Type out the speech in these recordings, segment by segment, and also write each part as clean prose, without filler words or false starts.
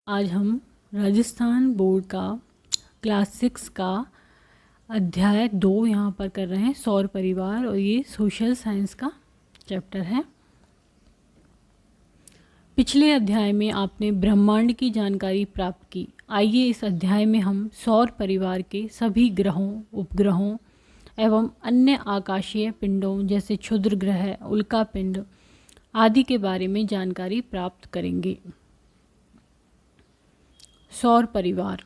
आज हम राजस्थान बोर्ड का क्लास 6 का अध्याय 2 यहाँ पर कर रहे हैं, सौर परिवार, और ये सोशल साइंस का चैप्टर है। पिछले अध्याय में आपने ब्रह्मांड की जानकारी प्राप्त की। आइए इस अध्याय में हम सौर परिवार के सभी ग्रहों, उपग्रहों एवं अन्य आकाशीय पिंडों जैसे क्षुद्र ग्रह, उल्का पिंड आदि के बारे में जानकारी प्राप्त करेंगे। सौर परिवार।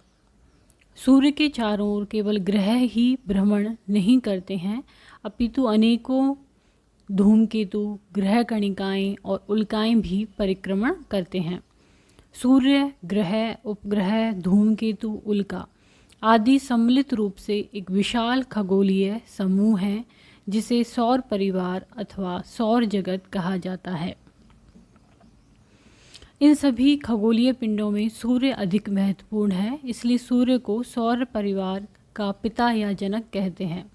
सूर्य के चारों ओर केवल ग्रह ही भ्रमण नहीं करते हैं, अपितु अनेकों धूमकेतु, ग्रह कणिकाएं और उल्काएं भी परिक्रमण करते हैं। सूर्य, ग्रह, उपग्रह, धूमकेतु, उल्का आदि सम्मिलित रूप से एक विशाल खगोलीय समूह है जिसे सौर परिवार अथवा सौर जगत कहा जाता है। इन सभी खगोलीय पिंडों में सूर्य अधिक महत्वपूर्ण है, इसलिए सूर्य को सौर परिवार का पिता या जनक कहते हैं।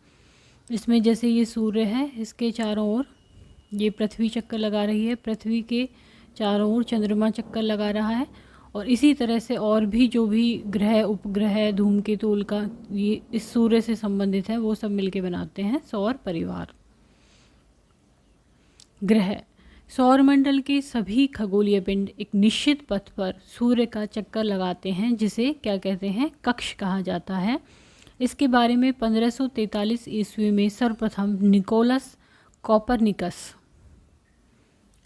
इसमें जैसे ये सूर्य है, इसके चारों ओर ये पृथ्वी चक्कर लगा रही है, पृथ्वी के चारों ओर चंद्रमा चक्कर लगा रहा है, और इसी तरह से और भी जो भी ग्रह, उपग्रह, धूमकेतु, उल्का ये इस सूर्य से संबंधित है, वो सब मिलके बनाते हैं सौर परिवार। ग्रह। सौरमंडल के सभी खगोलीय पिंड एक निश्चित पथ पर सूर्य का चक्कर लगाते हैं, जिसे क्या कहते हैं, कक्ष कहा जाता है। इसके बारे में 1543 ईस्वी में सर्वप्रथम निकोलस कोपरनिकस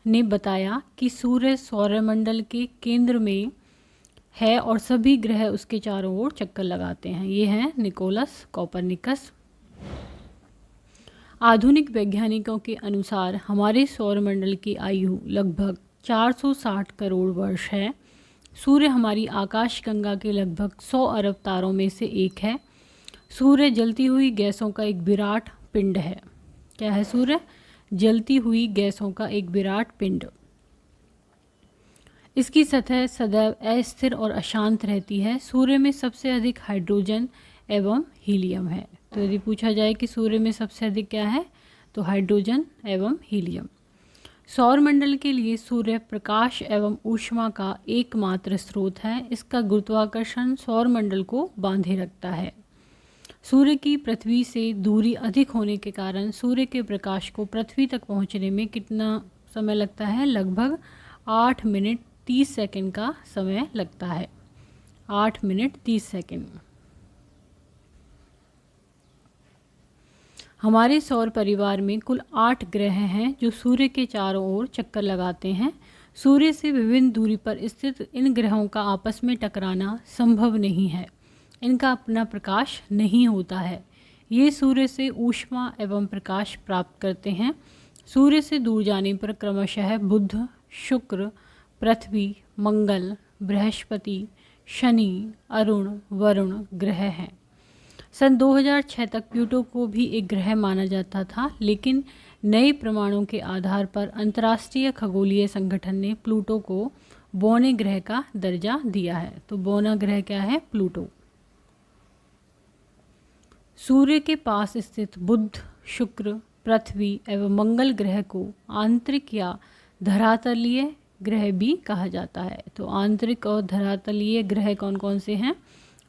ने बताया कि सूर्य सौरमंडल के केंद्र में है और सभी ग्रह उसके चारों ओर चक्कर लगाते हैं। ये हैं निकोलस कोपरनिकस। आधुनिक वैज्ञानिकों के अनुसार हमारे सौरमंडल की आयु लगभग 460 करोड़ वर्ष है। सूर्य हमारी आकाशगंगा के लगभग 100 अरब तारों में से एक है। सूर्य जलती हुई गैसों का एक विराट पिंड है। क्या है सूर्य? जलती हुई गैसों का एक विराट पिंड। इसकी सतह सदैव अस्थिर और अशांत रहती है। सूर्य में सबसे अधिक हाइड्रोजन एवं हीलियम है। तो यदि पूछा जाए कि सूर्य में सबसे अधिक क्या है, तो हाइड्रोजन एवं हीलियम। सौरमंडल के लिए सूर्य प्रकाश एवं ऊष्मा का एकमात्र स्रोत है। इसका गुरुत्वाकर्षण सौरमंडल को बांधे रखता है। सूर्य की पृथ्वी से दूरी अधिक होने के कारण सूर्य के प्रकाश को पृथ्वी तक पहुंचने में कितना समय लगता है? लगभग 8 मिनट 30 सेकंड का समय लगता है। 8 मिनट 30 सेकंड। हमारे सौर परिवार में कुल 8 ग्रह हैं जो सूर्य के चारों ओर चक्कर लगाते हैं। सूर्य से विभिन्न दूरी पर स्थित इन ग्रहों का आपस में टकराना संभव नहीं है। इनका अपना प्रकाश नहीं होता है। ये सूर्य से ऊष्मा एवं प्रकाश प्राप्त करते हैं। सूर्य से दूर जाने पर क्रमशः बुध, शुक्र, पृथ्वी, मंगल, बृहस्पति, शनि, अरुण, वरुण ग्रह हैं। सन 2006 तक प्लूटो को भी एक ग्रह माना जाता था, लेकिन नए प्रमाणों के आधार पर अंतर्राष्ट्रीय खगोलीय संगठन ने प्लूटो को बौने ग्रह का दर्जा दिया है। तो बौना ग्रह क्या है? प्लूटो। सूर्य के पास स्थित बुध, शुक्र, पृथ्वी एवं मंगल ग्रह को आंतरिक या धरातलीय ग्रह भी कहा जाता है। तो आंतरिक और धरातलीय ग्रह कौन कौन से हैं?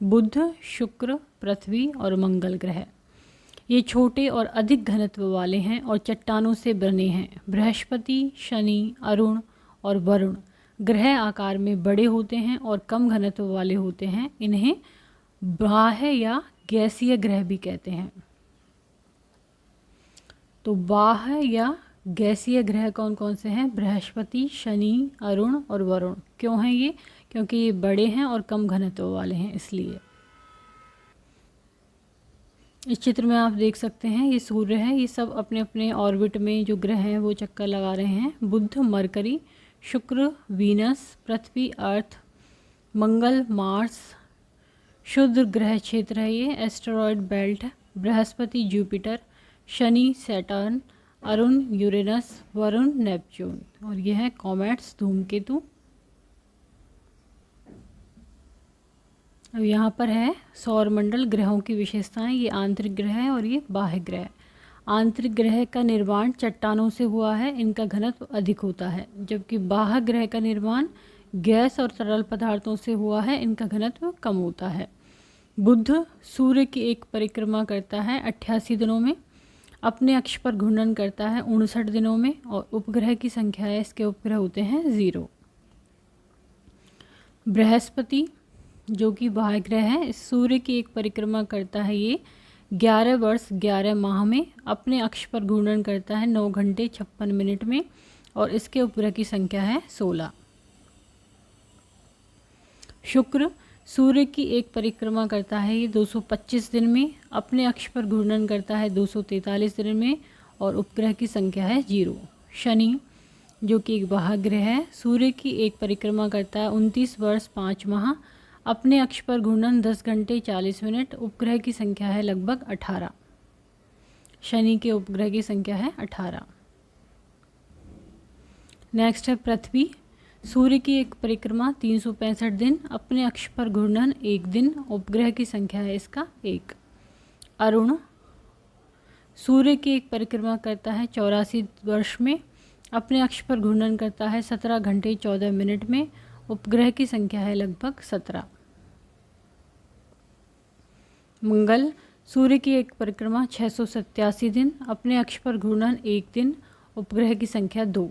बुध, शुक्र, पृथ्वी और मंगल ग्रह। ये छोटे और अधिक घनत्व वाले हैं और चट्टानों से बने हैं। बृहस्पति, शनि, अरुण और वरुण ग्रह आकार में बड़े होते हैं और कम घनत्व वाले होते हैं। इन्हें बाह्य या गैसीय ग्रह भी कहते हैं। तो बाह्य या गैसीय ग्रह कौन कौन से हैं? बृहस्पति, शनि, अरुण और वरुण। क्यों हैं ये? क्योंकि ये बड़े हैं और कम घनत्व वाले हैं, इसलिए। इस चित्र में आप देख सकते हैं, ये सूर्य है। ये सब अपने अपने ऑर्बिट में जो ग्रह हैं वो चक्कर लगा रहे हैं। बुध मरकरी, शुक्र वीनस, पृथ्वी अर्थ, मंगल मार्स, शुद्र ग्रह क्षेत्र है ये, asteroid belt, Brihaspati Jupiter, Shani Saturn, Arun Uranus, Varun Neptune, और यह है कॉमेट्स धूमकेतु। अब यहाँ पर है सौरमंडल ग्रहों की विशेषताएं। ये आंतरिक ग्रह है और ये बाह्य ग्रह। आंतरिक ग्रह का निर्माण चट्टानों से हुआ है, इनका घनत्व अधिक होता है, जबकि बाह्य ग्रह का निर्माण गैस और तरल पदार्थों से हुआ है, इनका घनत्व कम होता है। बुध सूर्य की एक परिक्रमा करता है 88 दिनों में, अपने अक्ष पर घूर्णन करता है 59 दिनों में, और उपग्रह की संख्या है, इसके उपग्रह होते हैं 0। बृहस्पति जो कि बाह्य ग्रह है, इस सूर्य की एक परिक्रमा करता है ये 11 वर्ष 11 माह में, अपने अक्ष पर घूर्णन करता है 9 घंटे 56 मिनट में, और इसके उपग्रह की संख्या है 16। शुक्र सूर्य की एक परिक्रमा करता है ये 225 दिन में, अपने अक्ष पर घूर्णन करता है 243 दिन में, और उपग्रह की संख्या है 0। शनि जो कि एक बाह्य ग्रह है, सूर्य की एक परिक्रमा करता है 29 वर्ष 5 माह, अपने अक्ष पर घूर्णन 10 घंटे 40 मिनट, उपग्रह की संख्या है लगभग 18। शनि के उपग्रह की संख्या है 18। नेक्स्ट है पृथ्वी। सूर्य की एक परिक्रमा 365 दिन, अपने अक्ष पर घूर्णन 1 दिन, उपग्रह की संख्या है इसका 1। अरुण सूर्य की एक परिक्रमा करता है 84 वर्ष में, अपने अक्ष पर घूर्णन करता है 17 घंटे 14 मिनट में, उपग्रह की संख्या है लगभग 17। मंगल सूर्य की एक परिक्रमा 687 दिन, अपने अक्ष पर घूर्णन 1 दिन, उपग्रह की संख्या 2।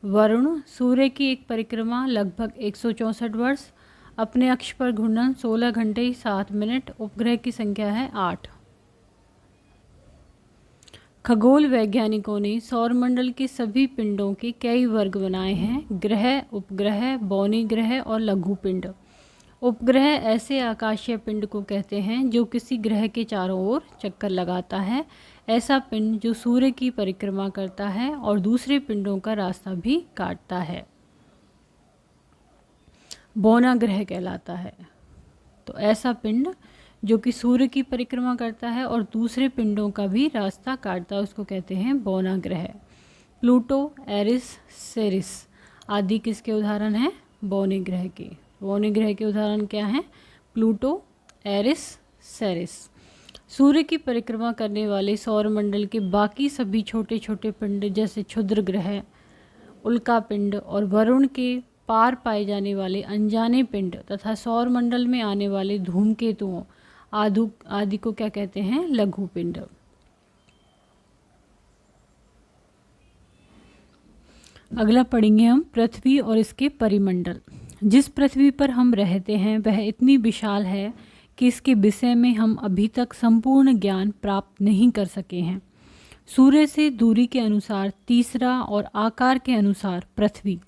वरुण सूर्य की एक परिक्रमा लगभग 164 वर्ष, अपने अक्ष पर घूर्णन 16 घंटे 7 मिनट, उपग्रह की संख्या है 8। खगोल वैज्ञानिकों ने सौरमंडल के सभी पिंडों के कई वर्ग बनाए हैं: ग्रह, उपग्रह, बौने ग्रह और लघु पिंड। उपग्रह ऐसे आकाशीय पिंड को कहते हैं जो किसी ग्रह के चारों ओर चक्कर लगाता है। ऐसा पिंड जो सूर्य की परिक्रमा करता है और दूसरे पिंडों का रास्ता भी काटता है, बौना ग्रह कहलाता है। तो ऐसा पिंड जो कि सूर्य की परिक्रमा करता है और दूसरे पिंडों का भी रास्ता काटता है, उसको कहते हैं बौना ग्रह। प्लूटो, एरिस, सेरिस आदि किसके उदाहरण हैं? बौने ग्रह के। बौने ग्रह के उदाहरण क्या हैं? Pluto, Eris, सेरिस। सूर्य की परिक्रमा करने वाले सौरमंडल के बाकी सभी छोटे छोटे पिंड जैसे क्षुद्र ग्रह, उल्का पिंड और वरुण के पार पाए जाने वाले अनजाने पिंड तथा सौरमंडल में आने वाले धूमकेतुओं आदि को क्या कहते हैं? लघु पिंड। अगला पढ़ेंगे हम पृथ्वी और इसके परिमंडल। जिस पृथ्वी पर हम रहते हैं वह इतनी विशाल है कि इसके विषय में हम अभी तक संपूर्ण ज्ञान प्राप्त नहीं कर सके हैं। सूर्य से दूरी के अनुसार तीसरा और आकार के अनुसार पृथ्वी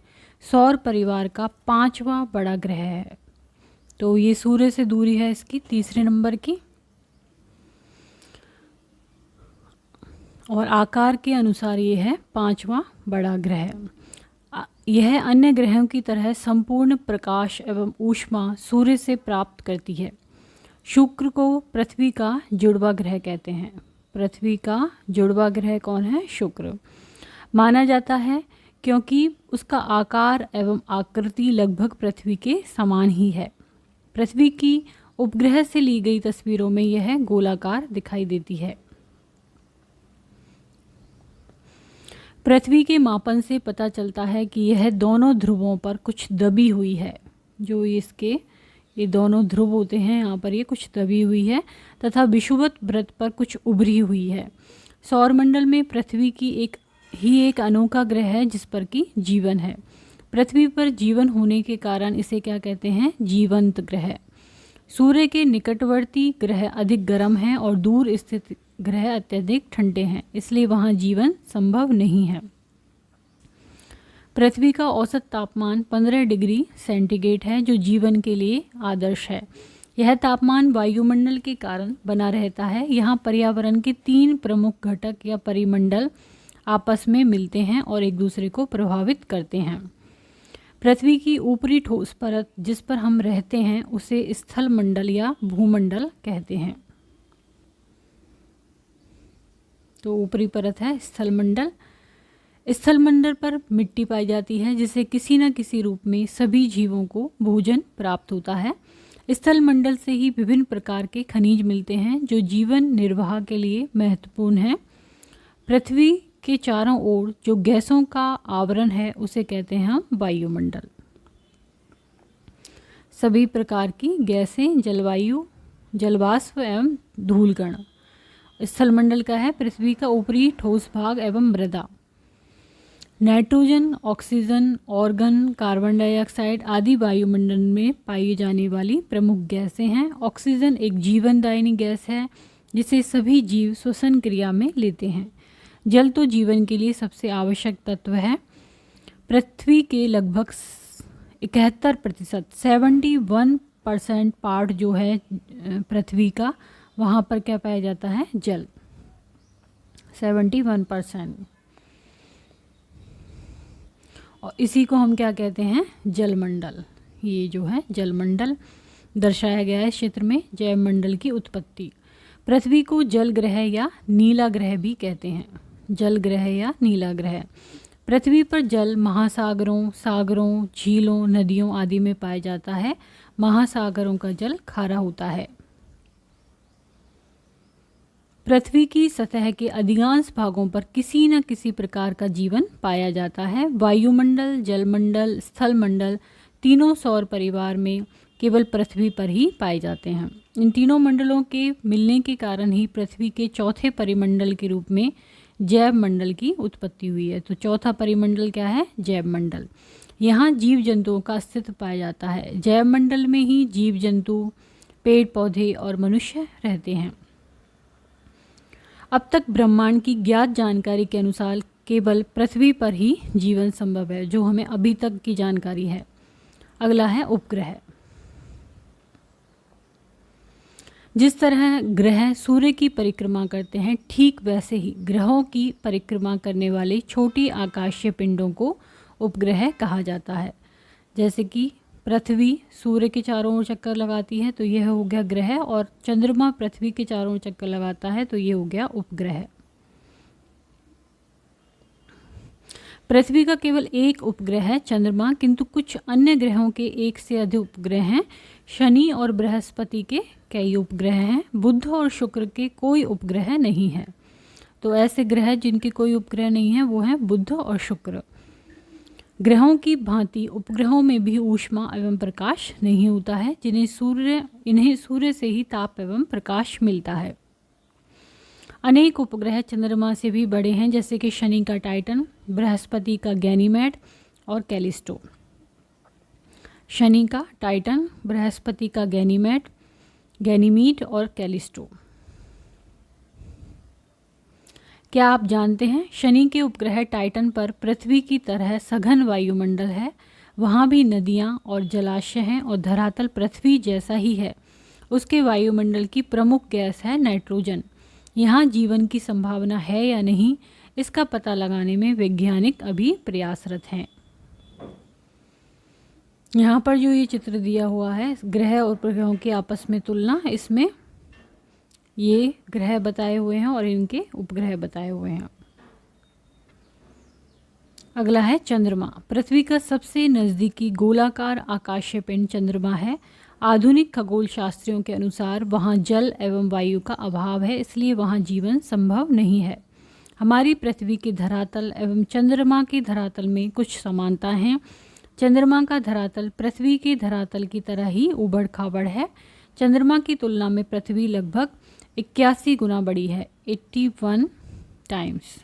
सौर परिवार का 5वां बड़ा ग्रह है। तो ये सूर्य से दूरी है इसकी तीसरे नंबर की, और आकार के अनुसार ये है 5वां बड़ा ग्रह। यह अन्य ग्रहों की तरह संपूर्ण प्रकाश एवं ऊष्मा सूर्य से प्राप्त करती है। शुक्र को पृथ्वी का जुड़वा ग्रह कहते हैं। पृथ्वी का जुड़वा ग्रह कौन है? शुक्र। माना जाता है क्योंकि उसका आकार एवं आकृति लगभग पृथ्वी के समान ही है। पृथ्वी की उपग्रह से ली गई तस्वीरों में यह गोलाकार दिखाई देती है। पृथ्वी के मापन से पता चलता है कि यह दोनों ध्रुवों पर कुछ दबी हुई है। जो इसके ये दोनों ध्रुव होते हैं यहाँ पर ये कुछ दबी हुई है तथा विषुवत वृत्त पर कुछ उभरी हुई है। सौरमंडल में पृथ्वी की एक अनोखा ग्रह है जिस पर कि जीवन है। पृथ्वी पर जीवन होने के कारण इसे क्या कहते हैं? जीवंत ग्रह। सूर्य के निकटवर्ती ग्रह अधिक गर्म हैं और दूर स्थित ग्रह अत्यधिक ठंडे हैं, इसलिए वहाँ जीवन संभव नहीं है। पृथ्वी का औसत तापमान 15 डिग्री सेंटीग्रेड है जो जीवन के लिए आदर्श है। यह तापमान वायुमंडल के कारण बना रहता है। यहाँ पर्यावरण के 3 प्रमुख घटक या परिमंडल आपस में मिलते हैं और एक दूसरे को प्रभावित करते हैं। पृथ्वी की ऊपरी ठोस परत जिस पर हम रहते हैं उसे स्थल मंडल या भूमंडल कहते हैं। तो ऊपरी परत है स्थल मंडल। स्थल मंडल पर मिट्टी पाई जाती है जिससे किसी न किसी रूप में सभी जीवों को भोजन प्राप्त होता है। स्थल मंडल से ही विभिन्न प्रकार के खनिज मिलते हैं जो जीवन निर्वाह के लिए महत्वपूर्ण हैं। पृथ्वी के चारों ओर जो गैसों का आवरण है उसे कहते हैं हम वायुमंडल। सभी प्रकार की गैसें, जलवायु, जलवाष्प एवं धूलकण। स्थलमंडल का है पृथ्वी का ऊपरी ठोस भाग एवं मृदा। Nitrogen, oxygen, organ, carbon dioxide आदि वायुमंडल में पाई जाने वाली प्रमुख गैसें हैं। ऑक्सीजन एक जीवनदायिनी गैस है जिसे सभी जीव श्वसन क्रिया में लेते हैं। जल तो जीवन के लिए सबसे आवश्यक तत्व है। पृथ्वी के लगभग 71%, 71% पार्ट जो है पृथ्वी का, वहाँ पर क्या पाया जाता है? जल। 71%। और इसी को हम क्या कहते हैं? जलमंडल। ये जो है जलमंडल दर्शाया गया है क्षेत्र में। जैवमंडल की उत्पत्ति। पृथ्वी को जल ग्रह या नीला ग्रह भी कहते हैं। जल ग्रह या नीला ग्रह। पृथ्वी पर जल महासागरों, सागरों, झीलों, नदियों आदि में पाया जाता है। महासागरों का जल खारा होता है। पृथ्वी की सतह के अधिकांश भागों पर किसी न किसी प्रकार का जीवन पाया जाता है। वायुमंडल, जलमंडल, स्थलमंडल तीनों सौर परिवार में केवल पृथ्वी पर ही पाए जाते हैं। इन तीनों मंडलों के मिलने के कारण ही पृथ्वी के चौथे परिमंडल के रूप में जैव मंडल की उत्पत्ति हुई है। तो चौथा परिमंडल क्या है? जैव मंडल। यहाँ जीव जंतुओं का अस्तित्व पाया जाता है। जैव मंडल में ही जीव जंतु, पेड़ पौधे और मनुष्य रहते हैं। अब तक ब्रह्मांड की ज्ञात जानकारी के अनुसार केवल पृथ्वी पर ही जीवन संभव है, जो हमें अभी तक की जानकारी है। अगला है उपग्रह। जिस तरह ग्रह सूर्य की परिक्रमा करते हैं, ठीक वैसे ही ग्रहों की परिक्रमा करने वाले छोटी आकाशीय पिंडों को उपग्रह कहा जाता है। जैसे कि पृथ्वी सूर्य के चारों ओर चक्कर लगाती है, तो यह हो गया ग्रह, और चंद्रमा पृथ्वी के चारों ओर चक्कर लगाता है, तो ये हो गया उपग्रह। पृथ्वी का केवल एक उपग्रह है चंद्रमा, किंतु कुछ अन्य ग्रहों के एक से अधिक उपग्रह हैं। शनि और बृहस्पति के कई उपग्रह हैं। बुध और शुक्र के कोई उपग्रह नहीं है। तो ऐसे ग्रह जिनके कोई उपग्रह नहीं है वो हैं बुध और शुक्र। ग्रहों की भांति उपग्रहों में भी ऊष्मा एवं प्रकाश नहीं होता है, इन्हें सूर्य से ही ताप एवं प्रकाश मिलता है। अनेक उपग्रह चंद्रमा से भी बड़े हैं, जैसे कि शनि का टाइटन, बृहस्पति का गैनीमेड और कैलिस्टो। शनि का टाइटन, बृहस्पति का गैनीमीड और कैलिस्टो। क्या आप जानते हैं शनि के उपग्रह टाइटन पर पृथ्वी की तरह सघन वायुमंडल है। वहाँ भी नदियाँ और जलाशय हैं और धरातल पृथ्वी जैसा ही है। उसके वायुमंडल की प्रमुख गैस है नाइट्रोजन। यहाँ जीवन की संभावना है या नहीं, इसका पता लगाने में वैज्ञानिक अभी प्रयासरत हैं। यहाँ पर जो ये चित्र दिया हुआ है ग्रह और उपग्रहों की आपस में तुलना, इसमें ये ग्रह बताए हुए हैं और इनके उपग्रह बताए हुए हैं। अगला है चंद्रमा। पृथ्वी का सबसे नज़दीकी गोलाकार आकाशीय पिंड चंद्रमा है। आधुनिक खगोल शास्त्रियों के अनुसार वहाँ जल एवं वायु का अभाव है, इसलिए वहाँ जीवन संभव नहीं है। हमारी पृथ्वी के धरातल एवं चंद्रमा के धरातल में कुछ समानता हैं। चंद्रमा का धरातल पृथ्वी के धरातल की तरह ही उबड़ खाबड़ है। चंद्रमा की तुलना में पृथ्वी लगभग 81 गुना बड़ी है, 81 टाइम्स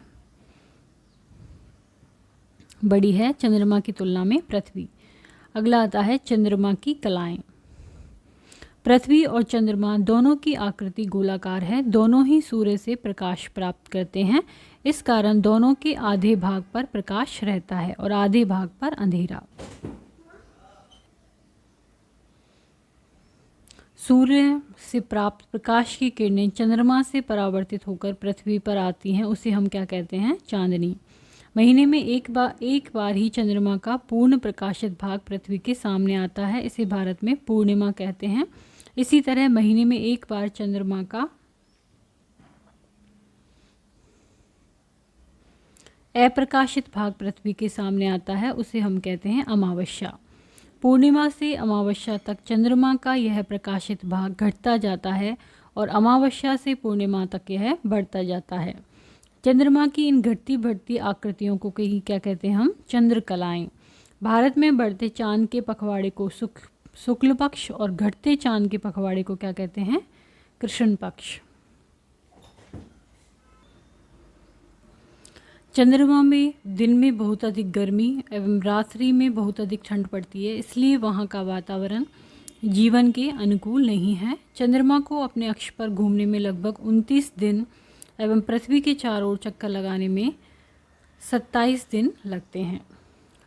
बड़ी है चंद्रमा की तुलना में पृथ्वी। अगला आता है चंद्रमा की कलाएं। पृथ्वी और चंद्रमा दोनों की आकृति गोलाकार है। दोनों ही सूर्य से प्रकाश प्राप्त करते हैं। इस कारण दोनों के आधे भाग पर प्रकाश रहता है और आधे भाग पर अंधेरा। सूर्य से प्राप्त प्रकाश की किरणें चंद्रमा से परावर्तित होकर पृथ्वी पर आती हैं, उसे हम क्या कहते हैं? चांदनी। महीने में एक बार ही चंद्रमा का पूर्ण प्रकाशित भाग पृथ्वी के सामने आता है, इसे भारत में पूर्णिमा कहते हैं। इसी तरह महीने में एक बार चंद्रमा का अप्रकाशित भाग पृथ्वी के सामने आता है, उसे हम कहते हैं अमावस्या। पूर्णिमा से अमावस्या तक चंद्रमा का यह प्रकाशित भाग घटता जाता है और अमावस्या से पूर्णिमा तक यह बढ़ता जाता है। चंद्रमा की इन घटती बढ़ती आकृतियों को कहीं क्या कहते हैं हम? चंद्रकलाएं। भारत में बढ़ते चांद के पखवाड़े को शुक्ल पक्ष और घटते चांद के पखवाड़े को क्या कहते हैं? कृष्ण पक्ष। चंद्रमा में दिन में बहुत अधिक गर्मी एवं रात्रि में बहुत अधिक ठंड पड़ती है, इसलिए वहाँ का वातावरण जीवन के अनुकूल नहीं है। चंद्रमा को अपने अक्ष पर घूमने में लगभग 29 दिन एवं पृथ्वी के चारों ओर चक्कर लगाने में 27 दिन लगते हैं।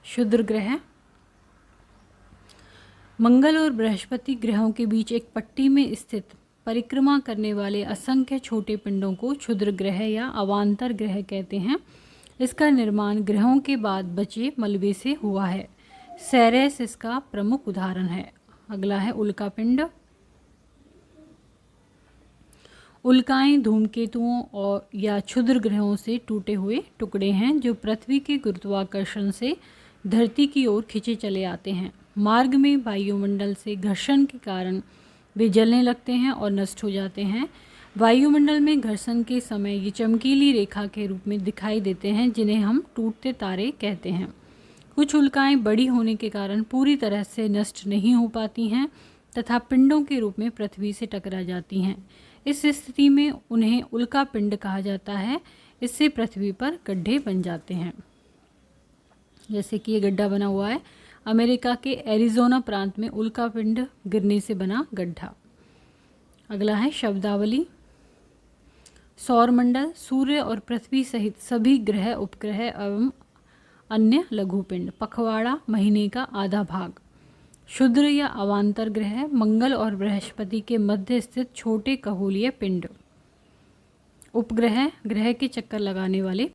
क्षुद्र ग्रह। मंगल और बृहस्पति ग्रहों के बीच एक पट्टी में स्थित परिक्रमा करने वाले असंख्य छोटे पिंडों को क्षुद्र ग्रह या अवान्तर ग्रह कहते हैं। इसका निर्माण ग्रहों के बाद बचे मलबे से हुआ है। सेरेस इसका प्रमुख उदाहरण है। अगला है उल्का पिंड। उल्काएं धूमकेतुओं और या क्षुद्र ग्रहों से टूटे हुए टुकड़े हैं जो पृथ्वी के गुरुत्वाकर्षण से धरती की ओर खींचे चले आते हैं। मार्ग में वायुमंडल से घर्षण के कारण वे जलने लगते हैं और नष्ट हो जाते हैं। वायुमंडल में घर्षण के समय ये चमकीली रेखा के रूप में दिखाई देते हैं, जिन्हें हम टूटते तारे कहते हैं। कुछ उल्काएं बड़ी होने के कारण पूरी तरह से नष्ट नहीं हो पाती हैं तथा पिंडों के रूप में पृथ्वी से टकरा जाती हैं। इस स्थिति में उन्हें उल्का पिंड कहा जाता है। इससे पृथ्वी पर गड्ढे बन जाते हैं, जैसे कि ये गड्ढा बना हुआ है। अमेरिका के एरिज़ोना प्रांत में उल्का पिंड गिरने से बना गड्ढा। अगला है शब्दावली। सौरमंडल, सूर्य और पृथ्वी सहित सभी ग्रह, उपग्रह एवं अन्य लघुपिंड। पखवाड़ा, महीने का आधा भाग। क्षुद्र या अवान्तर ग्रह, मंगल और बृहस्पति के मध्य स्थित छोटे खगोलीय पिंड। उपग्रह, ग्रह के चक्कर लगाने वाले